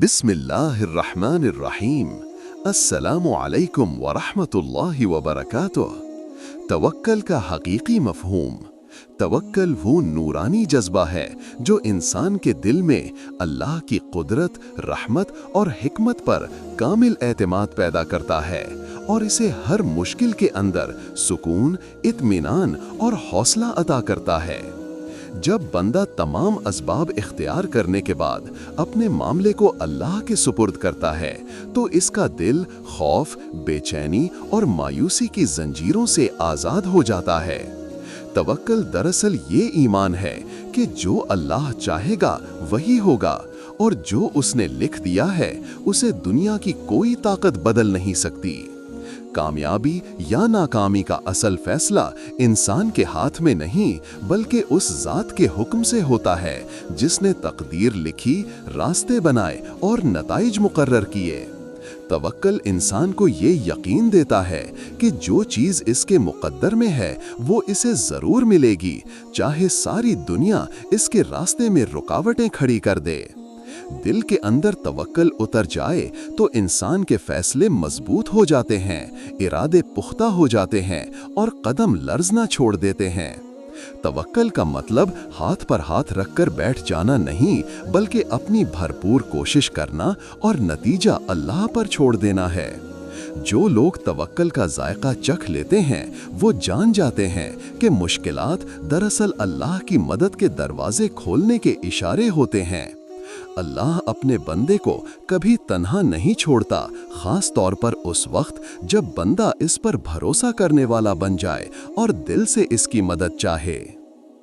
बिस्मिल्लाहिर्रहमानिर्रहीम। अस्सलामु अलैकुम व रहमतुल्लाहि व बरकातुह। तवक्कल का हकीकी मफ़हूम। तवक्कल वो नूरानी जज्बा है जो इंसान के दिल में अल्लाह की कुदरत, रहमत और हिकमत पर कामिल एतमाद पैदा करता है और इसे हर मुश्किल के अंदर सुकून, इत्मीनान और हौसला अता करता है। जब बंदा तमाम असबाब इख्तियार करने के बाद अपने मामले को अल्लाह के सुपुर्द करता है तो इसका दिल खौफ, बेचैनी और मायूसी की जंजीरों से आज़ाद हो जाता है। तवक्कल दरअसल ये ईमान है कि जो अल्लाह चाहेगा वही होगा और जो उसने लिख दिया है उसे दुनिया की कोई ताकत बदल नहीं सकती। कामयाबी या नाकामी का असल फैसला इंसान के हाथ में नहीं बल्कि उस ज़ात के हुक्म से होता है जिसने तकदीर लिखी, रास्ते बनाए और नताइज मुकर्रर किए। तवक्कल इंसान को ये यकीन देता है कि जो चीज़ इसके मुक़द्दर में है वो इसे ज़रूर मिलेगी, चाहे सारी दुनिया इसके रास्ते में रुकावटें खड़ी कर दे। दिल के अंदर तवक्कल उतर जाए तो इंसान के फैसले मजबूत हो जाते हैं, इरादे पुख्ता हो जाते हैं और कदम लर्ज ना छोड़ देते हैं। तवक्कल का मतलब हाथ पर हाथ रखकर बैठ जाना नहीं बल्कि अपनी भरपूर कोशिश करना और नतीजा अल्लाह पर छोड़ देना है। जो लोग तवक्कल का जायका चख लेते हैं वो जान जाते हैं कि मुश्किलात दरअसल अल्लाह की मदद के दरवाजे खोलने के इशारे होते हैं। अल्लाह अपने बंदे को कभी तन्हा नहीं छोड़ता, खास तौर पर उस वक्त जब बंदा इस पर भरोसा करने वाला बन जाए और दिल से इसकी मदद चाहे।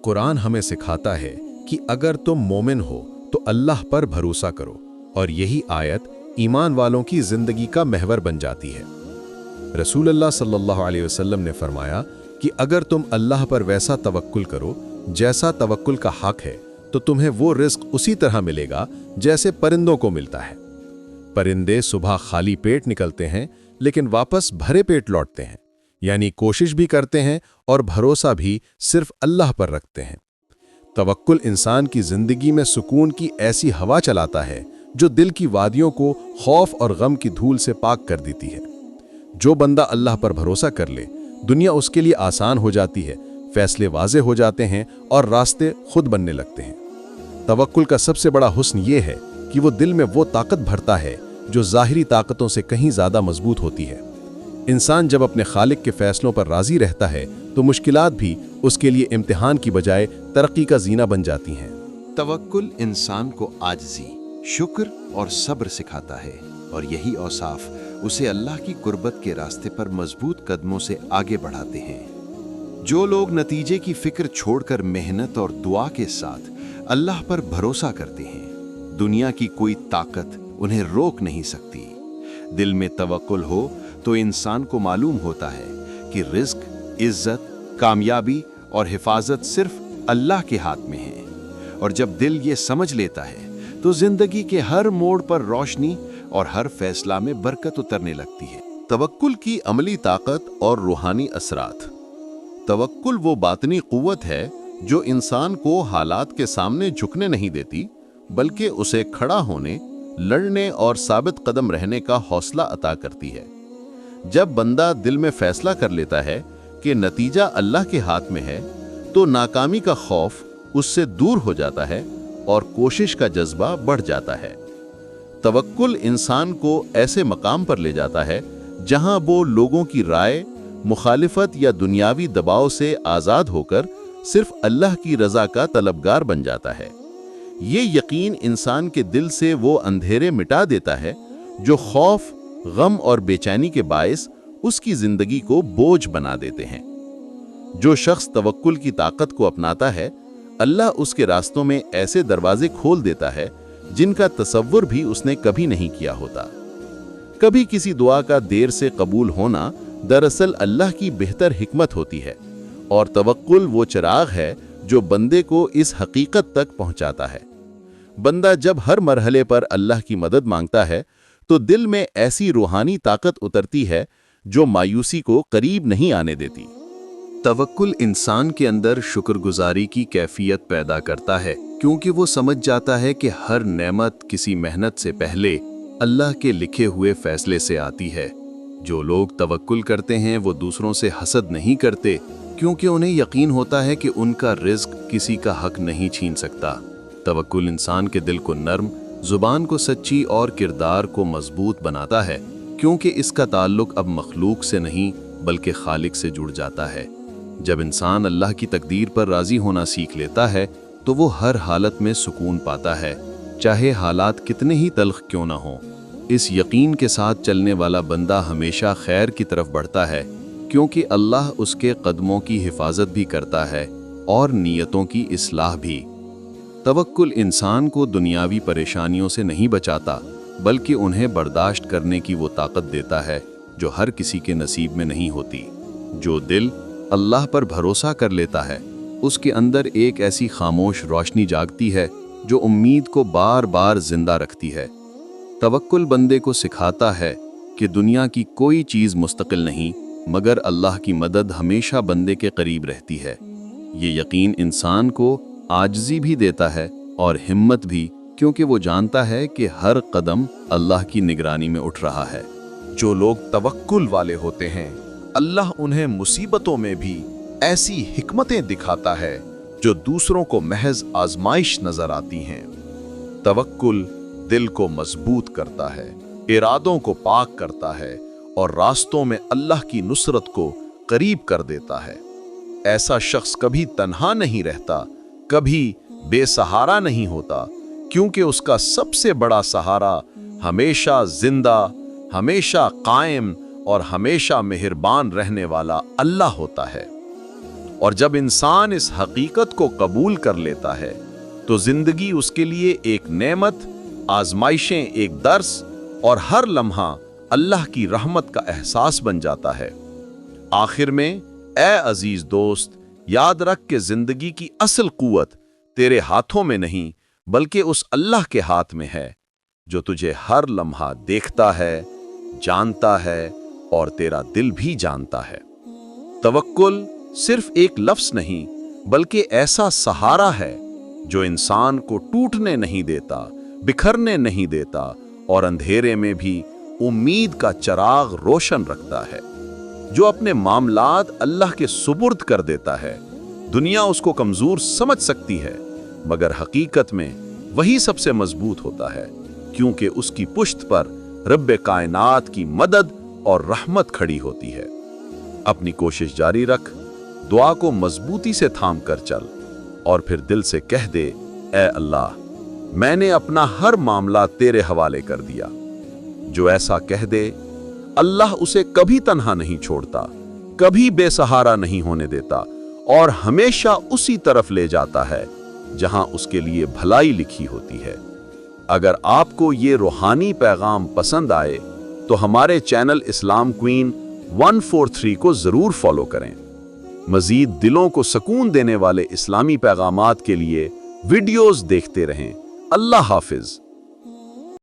कुरान हमें सिखाता है कि अगर तुम मोमिन हो तो अल्लाह पर भरोसा करो, और यही आयत ईमान वालों की जिंदगी का महवर बन जाती है। रसूल अल्लाह सल्लल्लाहु अलैहि वसल्लम ने फरमाया कि अगर तुम अल्लाह पर वैसा तवक्कुल करो जैसा तवक्कुल का हक है तो तुम्हें वो रिस्क उसी तरह मिलेगा जैसे परिंदों को मिलता है। परिंदे सुबह खाली पेट निकलते हैं लेकिन वापस भरे पेट लौटते हैं, यानी कोशिश भी करते हैं और भरोसा भी सिर्फ अल्लाह पर रखते हैं। तवक्कुल इंसान की जिंदगी में सुकून की ऐसी हवा चलाता है जो दिल की वादियों को खौफ और गम की धूल से पाक कर देती है। जो बंदा अल्लाह पर भरोसा कर ले, दुनिया उसके लिए आसान हो जाती है, फैसले वाज़े हो जाते हैं और रास्ते खुद बनने लगते हैं। तवक्कुल का सबसे बड़ा हुस्न ये है कि वो दिल में वो ताकत भरता है जो ज़ाहिरी ताकतों से कहीं ज़्यादा मजबूत होती है। इंसान जब अपने खालिक के फैसलों पर राज़ी रहता है तो मुश्किलात भी उसके लिए इम्तिहान की बजाय तरक्की का जीना बन जाती हैं। तवक्कुल इंसान को आजिज़ी, शुक्र और सब्र सिखाता है और यही औसाफ उसे अल्लाह की कुर्बत के रास्ते पर मजबूत कदमों से आगे बढ़ाते हैं। जो लोग नतीजे की फिक्र छोड़कर मेहनत और दुआ के साथ अल्लाह पर भरोसा करते हैं, दुनिया की कोई ताकत उन्हें रोक नहीं सकती। दिल में तवक्कुल हो तो इंसान को मालूम होता है कि रिज़्क, इज्जत, कामयाबी और हिफाजत सिर्फ अल्लाह के हाथ में है, और जब दिल ये समझ लेता है तो जिंदगी के हर मोड़ पर रोशनी और हर फैसला में बरकत उतरने लगती है। तवक्कुल की अमली ताकत और रूहानी असरात। तवक्कुल वो बातनी कुव्वत है जो इंसान को हालात के सामने झुकने नहीं देती बल्कि उसे खड़ा होने, लड़ने और साबित कदम रहने का हौसला अता करती है। जब बंदा दिल में फैसला कर लेता है कि नतीजा अल्लाह के हाथ में है तो नाकामी का खौफ उससे दूर हो जाता है और कोशिश का जज्बा बढ़ जाता है। तवक्कुल इंसान को ऐसे मकाम पर ले जाता है जहां वो लोगों की राय, मुखालिफत या दुनियावी दबाव से आज़ाद होकर सिर्फ अल्लाह की रज़ा का तलबगार बन जाता है। ये यकीन इंसान के दिल से वो अंधेरे मिटा देता है जो खौफ, गम और बेचैनी के बायस उसकी जिंदगी को बोझ बना देते हैं। जो शख्स तवक्कुल की ताकत को अपनाता है, अल्लाह उसके रास्तों में ऐसे दरवाजे खोल देता है जिनका तसव्वुर भी उसने कभी नहीं किया होता। कभी किसी दुआ का देर से कबूल होना दरअसल अल्लाह की बेहतर हिकमत होती है, और तवक्कुल वो चिराग है जो बंदे को इस हकीकत तक पहुंचाता है। बंदा जब हर मरहले पर अल्लाह की मदद मांगता है तो दिल में ऐसी रूहानी ताकत उतरती है जो मायूसी को करीब नहीं आने देती। तवक्कुल इंसान के अंदर शुक्रगुजारी की कैफियत पैदा करता है। क्योंकि वो समझ जाता है कि हर नेमत किसी मेहनत से पहले अल्लाह के लिखे हुए फैसले से आती है। जो लोग तवक्कुल करते हैं वो दूसरों से हसद नहीं करते, क्योंकि उन्हें यकीन होता है कि उनका रिज्क किसी का हक नहीं छीन सकता। तवक्कुल इंसान के दिल को नर्म, जुबान को सच्ची और किरदार को मजबूत बनाता है, क्योंकि इसका ताल्लुक अब मखलूक से नहीं बल्कि खालिक से जुड़ जाता है। जब इंसान अल्लाह की तकदीर पर राजी होना सीख लेता है तो वो हर हालत में सुकून पाता है, चाहे हालात कितने ही तल्ख क्यों ना हों। इस यकीन के साथ चलने वाला बंदा हमेशा खैर की तरफ बढ़ता है, क्योंकि अल्लाह उसके कदमों की हिफाजत भी करता है और नीयतों की इस्लाह भी। तवक्कुल इंसान को दुनियावी परेशानियों से नहीं बचाता, बल्कि उन्हें बर्दाश्त करने की वो ताकत देता है जो हर किसी के नसीब में नहीं होती। जो दिल अल्लाह पर भरोसा कर लेता है, उसके अंदर एक ऐसी खामोश रोशनी जागती है जो उम्मीद को बार बार जिंदा रखती है। तवक्कुल बंदे को सिखाता है कि दुनिया की कोई चीज़ मुस्तकिल नहीं, मगर अल्लाह की मदद हमेशा बंदे के करीब रहती है। ये यकीन इंसान को आजिज़ी भी देता है और हिम्मत भी, क्योंकि वो जानता है कि हर कदम अल्लाह की निगरानी में उठ रहा है। जो लोग तवक्कुल वाले होते हैं, अल्लाह उन्हें मुसीबतों में भी ऐसी हिकमतें दिखाता है जो दूसरों को महज आजमाइश नजर आती हैं। तवक्कुल दिल को मजबूत करता है, इरादों को पाक करता है और रास्तों में अल्लाह की नुसरत को करीब कर देता है। ऐसा शख्स कभी तन्हा नहीं रहता, कभी बेसहारा नहीं होता, क्योंकि उसका सबसे बड़ा सहारा हमेशा जिंदा, हमेशा कायम और हमेशा मेहरबान रहने वाला अल्लाह होता है। और जब इंसान इस हकीकत को कबूल कर लेता है तो जिंदगी उसके लिए एक नेमत, आजमाइशें एक दर्स और हर लम्हा अल्लाह की रहमत का एहसास बन जाता है। आखिर में ए अजीज दोस्त, याद रख के जिंदगी की असल कुव्वत तेरे हाथों में नहीं बल्कि उस अल्लाह के हाथ में है जो तुझे हर लम्हा देखता है, जानता है और तेरा दिल भी जानता है। तवक्कुल सिर्फ एक लफ्ज नहीं बल्कि ऐसा सहारा है जो इंसान को टूटने नहीं देता, बिखरने नहीं देता और अंधेरे में भी उम्मीद का चिराग रोशन रखता है। जो अपने मामलात अल्लाह के सुपुर्द कर देता है, दुनिया उसको कमजोर समझ सकती है, मगर हकीकत में वही सबसे मजबूत होता है, क्योंकि उसकी पुश्त पर रब्बे कायनात की मदद और रहमत खड़ी होती है। अपनी कोशिश जारी रख, दुआ को मजबूती से थाम कर चल और फिर दिल से कह दे, ए अल्लाह, मैंने अपना हर मामला तेरे हवाले कर दिया। जो ऐसा कह दे, अल्लाह उसे कभी तन्हा नहीं छोड़ता, कभी बेसहारा नहीं होने देता और हमेशा उसी तरफ ले जाता है जहां उसके लिए भलाई लिखी होती है। अगर आपको ये रूहानी पैगाम पसंद आए तो हमारे चैनल इस्लाम क्वीन 143 को जरूर फॉलो करें। मजीद दिलों को सुकून देने वाले इस्लामी पैगामात के लिए वीडियोस देखते रहें। अल्लाह हाफिज।